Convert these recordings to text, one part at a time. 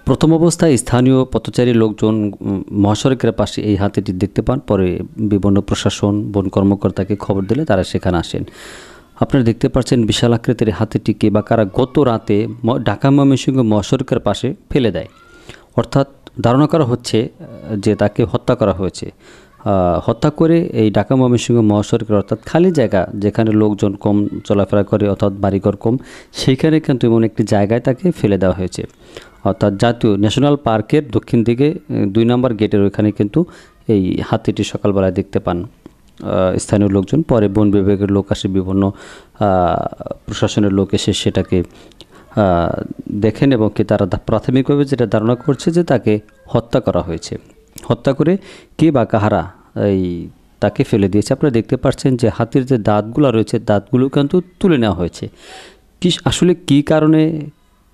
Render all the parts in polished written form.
প্রথম অবস্থায় স্থানীয় পথচারী লোকজন মহাসড়কের পাশে এই হাতিটি দেখতে পান। পরে বিভিন্ন প্রশাসন, বন কর্মকর্তাকে খবর দিলে তারা সেখানে আসেন। আপনারা দেখতে পাচ্ছেন বিশাল আকৃতির হাতিটিকে বা কারা গত রাতে ঢাকা ময়মনসিংহ মহাসড়কের পাশে ফেলে দেয়। অর্থাৎ ধারণা করা হচ্ছে যে তাকে হত্যা করা হয়েছে। হত্যা করে এই ঢাকা ময়মনসিংহ মহাসড়কের অর্থাৎ খালি জায়গা যেখানে লোকজন কম চলাফেরা করে অর্থাৎ বাড়িঘর কম, সেইখানে কিন্তু এমন একটি জায়গায় তাকে ফেলে দেওয়া হয়েছে। অর্থাৎ জাতীয় ন্যাশনাল পার্কের দক্ষিণ দিকে 2 নম্বর গেটের ওইখানে কিন্তু এই হাতিটি সকালবেলায় দেখতে পান স্থানীয় লোকজন। পরে বন বিভাগের লোক আসে, বিভিন্ন প্রশাসনের লোক এসে সেটাকে দেখেন এবং কি তারা প্রাথমিকভাবে যেটা ধারণা করছে যে তাকে হত্যা করা হয়েছে। হত্যা করে কে বা কাহারা এই তাকে ফেলে দিয়েছে। আপনারা দেখতে পাচ্ছেন যে হাতির যে দাঁতগুলো রয়েছে, দাঁতগুলো কিন্তু তুলে নেওয়া হয়েছে। আসলে কী কারণে,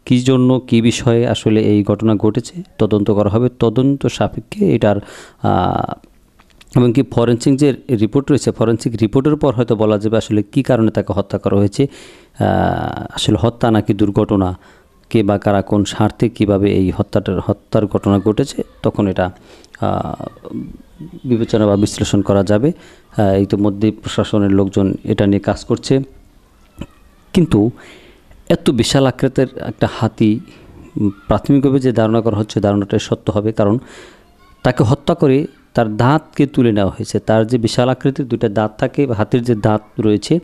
কী জন্য, কী বিষয়ে আসলে এই ঘটনা ঘটেছে তদন্ত করা হবে। তদন্ত সাপেক্ষে এটার এমনকি ফরেনসিক যে রিপোর্ট রয়েছে, ফরেনসিক রিপোর্টের পর হয়তো বলা যাবে আসলে কী কারণে তাকে হত্যা করা হয়েছে, আসলে হত্যা নাকি দুর্ঘটনা, কে বা কারা কোন স্বার্থে কীভাবে এই হত্যার ঘটনা ঘটেছে, তখন এটা বিবেচনা বা বিশ্লেষণ করা যাবে। ইতিমধ্যেই প্রশাসনের লোকজন এটা নিয়ে কাজ করছে। কিন্তু এত বিশাল আকৃতির একটা হাতি, প্রাথমিকভাবে যে ধারণা করা হচ্ছে ধারণাটাই সত্য হবে, কারণ তাকে হত্যা করে তার দাঁতকে তুলে নেওয়া হয়েছে। তার যে বিশাল আকৃতির 2টা দাঁত থাকে, হাতির যে দাঁত রয়েছে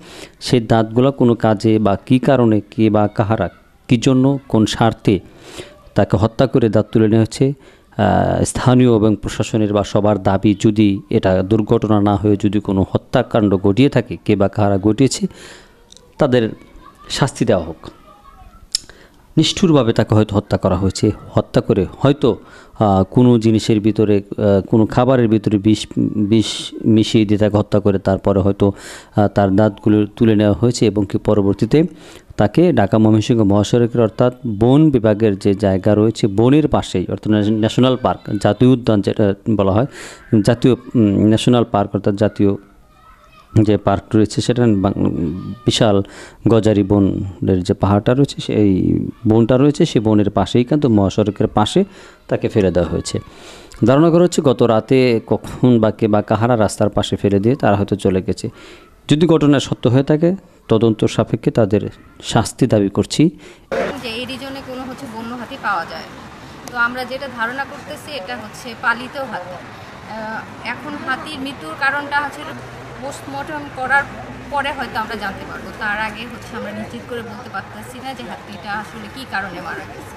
সেই দাঁতগুলো কোনো কাজে বা কী কারণে, কে বা কাহারা, কী জন্য, কোন স্বার্থে তাকে হত্যা করে দাঁত তুলে নেওয়া হচ্ছে, স্থানীয় এবং প্রশাসনের বা সবার দাবি যদি এটা দুর্ঘটনা না হয়ে যদি কোনো হত্যাকাণ্ড ঘটিয়ে থাকে, কে বা কাহারা ঘটিয়েছে, তাদের শাস্তি দেওয়া হোক। নিষ্ঠুরভাবে তাকে হয়তো হত্যা করা হয়েছে। হত্যা করে হয়তো কোনো জিনিসের ভিতরে, কোনো খাবারের ভিতরে বিষ মিশিয়ে দিয়ে তাকে হত্যা করে তারপরে হয়তো তার দাঁতগুলো তুলে নেওয়া হয়েছে এবং কি পরবর্তীতে তাকে ঢাকা ময়মনসিংহ মহাসড়কের অর্থাৎ বন বিভাগের যে জায়গা রয়েছে বনের পাশেই, অর্থাৎ ন্যাশনাল পার্ক, জাতীয় উদ্যান যেটা বলা হয়, জাতীয় ন্যাশনাল পার্ক অর্থাৎ জাতীয় যে পার্ক রয়েছে সেটা বিশাল গজারি বনের যে পাহাড়টা রয়েছে, সেই বনটা রয়েছে, সেই বনের পাশেই কিন্তু মহাসড়কের পাশে তাকে ফেলে দেওয়া হয়েছে। ধারণা করা হচ্ছে গত রাতে কখন বা কে বা কাহারা রাস্তার পাশে ফেলে দিয়ে তারা হয়তো চলে গেছে। যদি ঘটনা সত্য হয়ে থাকে তদন্ত সাপেক্ষে তাদের শাস্তি দাবি করছি। যে এই রিজনে কোনো হচ্ছে বন্য হাতি পাওয়া যায়, তো আমরা যেটা ধারণা করতেছি এটা হচ্ছে পালিত হাতি। এখন হাতির মৃত্যুর কারণটা হচ্ছে পোস্টমর্টম করার পরে হয়তো আমরা জানতে পারবো। তার আগে হচ্ছে আমরা নিশ্চিত করে বলতে পারতেছি না যে হাতিটা আসলে কী কারণে মারা গেছে।